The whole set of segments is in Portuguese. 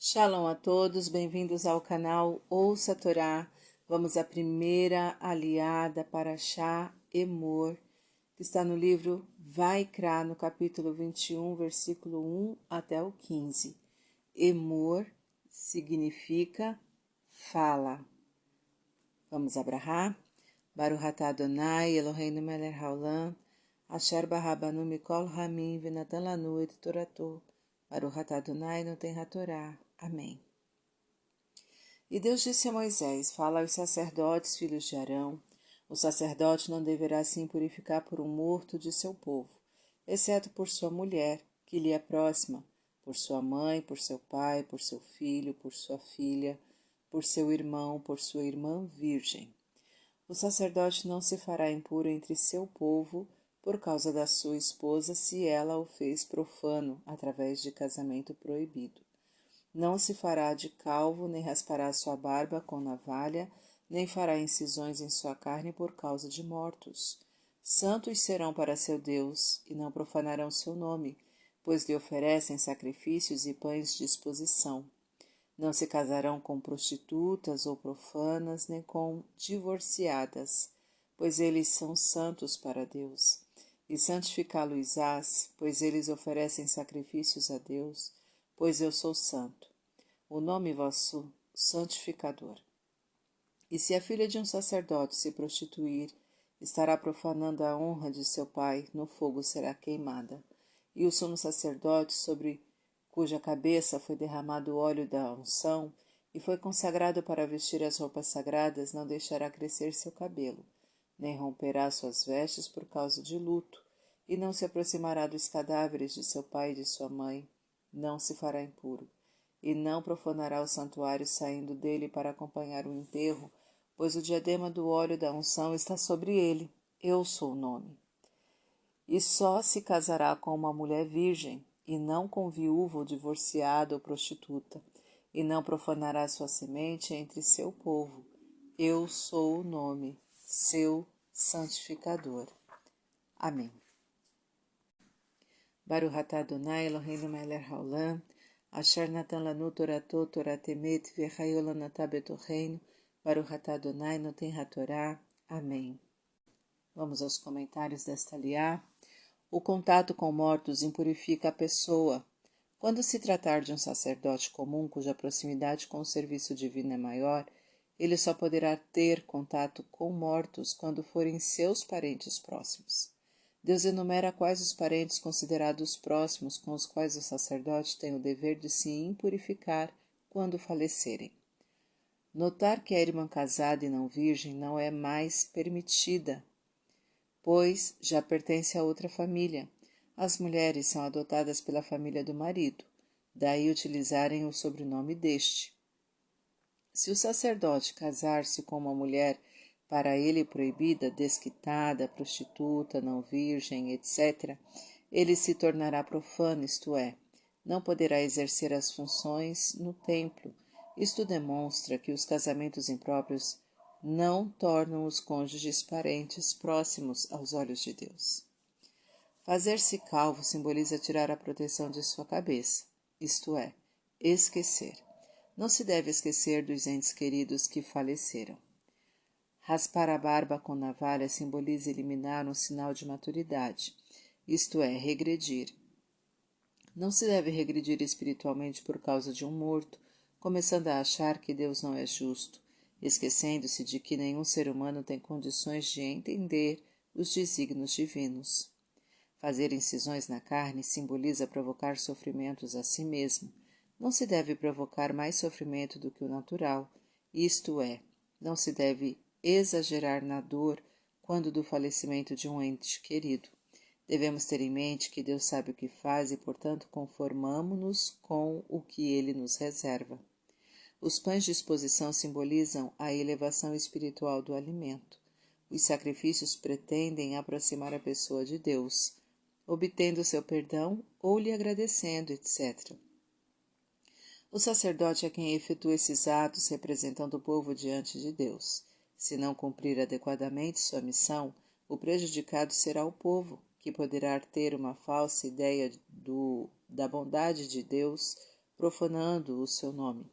Shalom a todos, bem-vindos ao canal Ouça a Torá. Vamos à primeira aliada para Shá Emor, que está no livro Vaikra, no capítulo 21, versículo 1 até o 15. Emor significa fala. Vamos abrahar? Baruch atah Adonai, Eloheinu melech haolam, asher barabanu mikol hamim venatan lanu et torato. Baruch atah Adonai noten hatorá. Amém. E Deus disse a Moisés: Fala aos sacerdotes, filhos de Arão. O sacerdote não deverá se impurificar por um morto de seu povo, exceto por sua mulher, que lhe é próxima, por sua mãe, por seu pai, por seu filho, por sua filha, por seu irmão, por sua irmã virgem. O sacerdote não se fará impuro entre seu povo por causa da sua esposa se ela o fez profano através de casamento proibido. Não se fará de calvo, nem raspará sua barba com navalha, nem fará incisões em sua carne por causa de mortos. Santos serão para seu Deus, e não profanarão seu nome, pois lhe oferecem sacrifícios e pães de exposição. Não se casarão com prostitutas ou profanas, nem com divorciadas, pois eles são santos para Deus. E santificá-los-ás, pois eles oferecem sacrifícios a Deus, pois eu sou santo, o nome vosso santificador. E se a filha de um sacerdote se prostituir, estará profanando a honra de seu pai, no fogo será queimada. E o sumo sacerdote, sobre cuja cabeça foi derramado o óleo da unção, e foi consagrado para vestir as roupas sagradas, não deixará crescer seu cabelo, nem romperá suas vestes por causa de luto, e não se aproximará dos cadáveres de seu pai e de sua mãe, não se fará impuro, e não profanará o santuário saindo dele para acompanhar o enterro, pois o diadema do óleo da unção está sobre ele, eu sou o nome. E só se casará com uma mulher virgem, e não com viúva ou divorciada ou prostituta, e não profanará sua semente entre seu povo. Eu sou o nome, seu santificador. Amém. Baruch atah Adonai Eloheinu melech haolam, asher natan lanu torato toratemet v'chayo lanatah betorreinu, Baruch atah Adonai noten hatorá. Amém. Vamos aos comentários desta aliá. O contato com mortos impurifica a pessoa. Quando se tratar de um sacerdote comum cuja proximidade com o serviço divino é maior, ele só poderá ter contato com mortos quando forem seus parentes próximos. Deus enumera quais os parentes considerados próximos com os quais o sacerdote tem o dever de se impurificar quando falecerem. Notar que a irmã casada e não virgem não é mais permitida, pois já pertence a outra família. As mulheres são adotadas pela família do marido, daí utilizarem o sobrenome deste. Se o sacerdote casar-se com uma mulher para ele proibida, desquitada, prostituta, não virgem, etc., ele se tornará profano, isto é, não poderá exercer as funções no templo. Isto demonstra que os casamentos impróprios não tornam os cônjuges parentes próximos aos olhos de Deus. Fazer-se calvo simboliza tirar a proteção de sua cabeça, isto é, esquecer. Não se deve esquecer dos entes queridos que faleceram. Raspar a barba com navalha simboliza eliminar um sinal de maturidade, isto é, regredir. Não se deve regredir espiritualmente por causa de um morto, começando a achar que Deus não é justo, esquecendo-se de que nenhum ser humano tem condições de entender os desígnios divinos. Fazer incisões na carne simboliza provocar sofrimentos a si mesmo. Não se deve provocar mais sofrimento do que o natural, isto é, não se deve exagerar na dor quando do falecimento de um ente querido. Devemos ter em mente que Deus sabe o que faz e, portanto, conformamo-nos com o que Ele nos reserva. Os pães de exposição simbolizam a elevação espiritual do alimento. Os sacrifícios pretendem aproximar a pessoa de Deus, obtendo seu perdão ou lhe agradecendo, etc. O sacerdote é quem efetua esses atos representando o povo diante de Deus. Se não cumprir adequadamente sua missão, o prejudicado será o povo, que poderá ter uma falsa ideia da bondade de Deus, profanando o seu nome.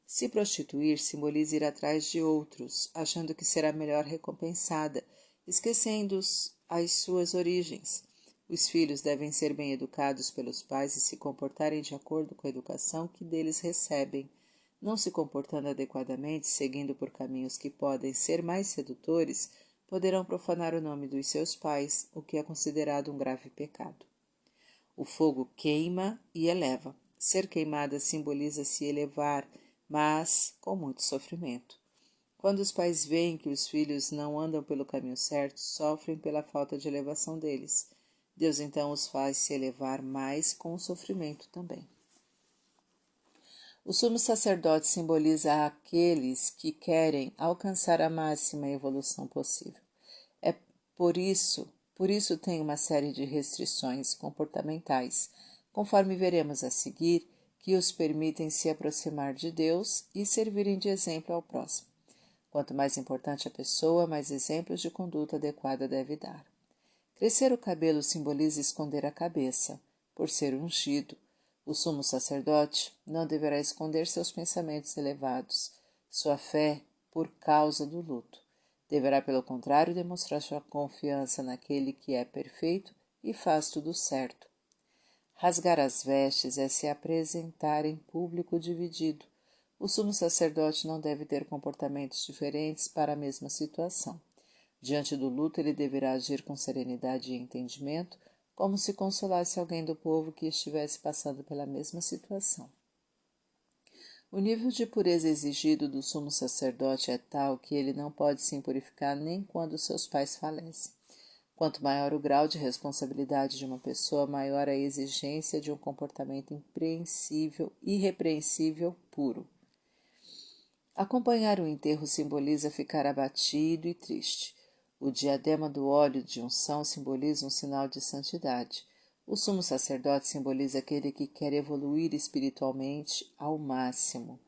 Se prostituir simboliza ir atrás de outros, achando que será melhor recompensada, esquecendo as suas origens. Os filhos devem ser bem educados pelos pais e se comportarem de acordo com a educação que deles recebem. Não se comportando adequadamente, seguindo por caminhos que podem ser mais sedutores, poderão profanar o nome dos seus pais, o que é considerado um grave pecado. O fogo queima e eleva. Ser queimada simboliza se elevar, mas com muito sofrimento. Quando os pais veem que os filhos não andam pelo caminho certo, sofrem pela falta de elevação deles. Deus então os faz se elevar mais com o sofrimento também. O sumo sacerdote simboliza aqueles que querem alcançar a máxima evolução possível. É por isso tem uma série de restrições comportamentais, conforme veremos a seguir, que os permitem se aproximar de Deus e servirem de exemplo ao próximo. Quanto mais importante a pessoa, mais exemplos de conduta adequada deve dar. Crescer o cabelo simboliza esconder a cabeça. Por ser ungido, o sumo sacerdote não deverá esconder seus pensamentos elevados, sua fé por causa do luto. Deverá, pelo contrário, demonstrar sua confiança naquele que é perfeito e faz tudo certo. Rasgar as vestes é se apresentar em público dividido. O sumo sacerdote não deve ter comportamentos diferentes para a mesma situação. Diante do luto, ele deverá agir com serenidade e entendimento, como se consolasse alguém do povo que estivesse passando pela mesma situação. O nível de pureza exigido do sumo sacerdote é tal que ele não pode se impurificar nem quando seus pais falecem. Quanto maior o grau de responsabilidade de uma pessoa, maior a exigência de um comportamento irrepreensível, puro. Acompanhar o enterro simboliza ficar abatido e triste. O diadema do óleo de unção simboliza um sinal de santidade. O sumo sacerdote simboliza aquele que quer evoluir espiritualmente ao máximo.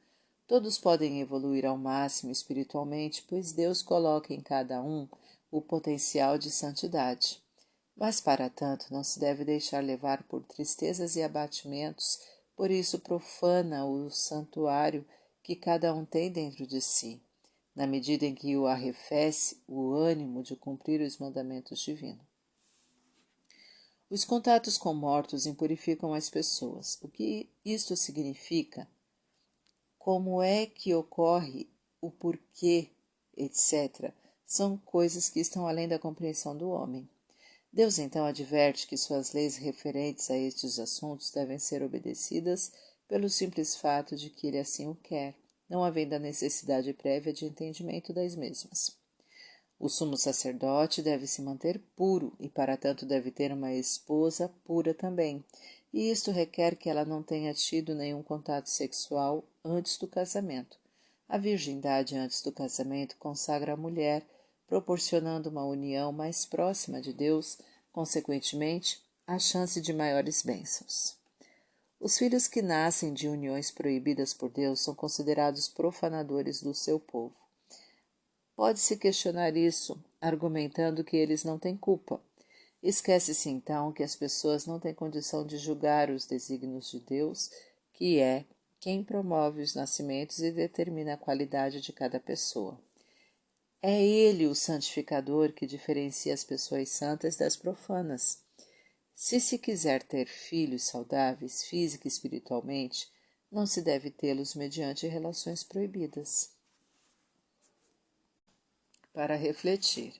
Todos podem evoluir ao máximo espiritualmente, pois Deus coloca em cada um o potencial de santidade. Mas, para tanto, não se deve deixar levar por tristezas e abatimentos, por isso profana o santuário que cada um tem dentro de si, na medida em que o arrefece o ânimo de cumprir os mandamentos divinos. Os contatos com mortos impurificam as pessoas. O que isto significa? Como é que ocorre, o porquê, etc., são coisas que estão além da compreensão do homem. Deus então adverte que suas leis referentes a estes assuntos devem ser obedecidas pelo simples fato de que ele assim o quer, não havendo a necessidade prévia de entendimento das mesmas. O sumo sacerdote deve se manter puro e, para tanto, deve ter uma esposa pura também, e isto requer que ela não tenha tido nenhum contato sexual antes do casamento. A virgindade antes do casamento consagra a mulher, proporcionando uma união mais próxima de Deus, consequentemente, a chance de maiores bênçãos. Os filhos que nascem de uniões proibidas por Deus são considerados profanadores do seu povo. Pode-se questionar isso, argumentando que eles não têm culpa. Esquece-se então que as pessoas não têm condição de julgar os desígnios de Deus, que é quem promove os nascimentos e determina a qualidade de cada pessoa. É Ele o santificador que diferencia as pessoas santas das profanas. Se quiser ter filhos saudáveis, física e espiritualmente, não se deve tê-los mediante relações proibidas. Para refletir.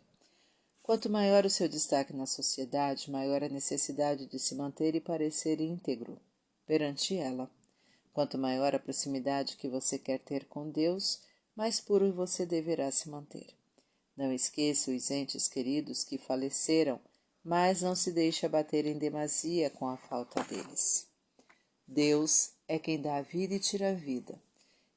Quanto maior o seu destaque na sociedade, maior a necessidade de se manter e parecer íntegro perante ela. Quanto maior a proximidade que você quer ter com Deus, mais puro você deverá se manter. Não esqueça os entes queridos que faleceram, mas não se deixe abater em demasia com a falta deles. Deus é quem dá a vida e tira a vida,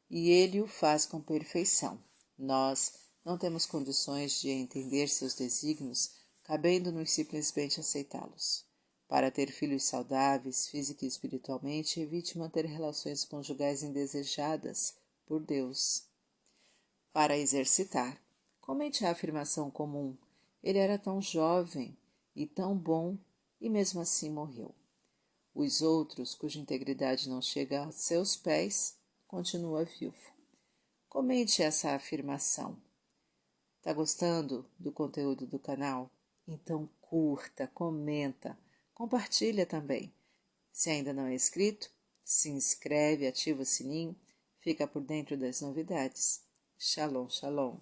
e Ele o faz com perfeição. Nós não temos condições de entender seus desígnios, cabendo-nos simplesmente aceitá-los. Para ter filhos saudáveis, física e espiritualmente, evite manter relações conjugais indesejadas por Deus. Para exercitar, comente a afirmação comum: ele era tão jovem e tão bom, e mesmo assim morreu. Os outros, cuja integridade não chega aos seus pés, continua vivo. Comente essa afirmação. Tá gostando do conteúdo do canal? Então curta, comenta, compartilha também. Se ainda não é inscrito, se inscreve, ativa o sininho, fica por dentro das novidades. Shalom, shalom.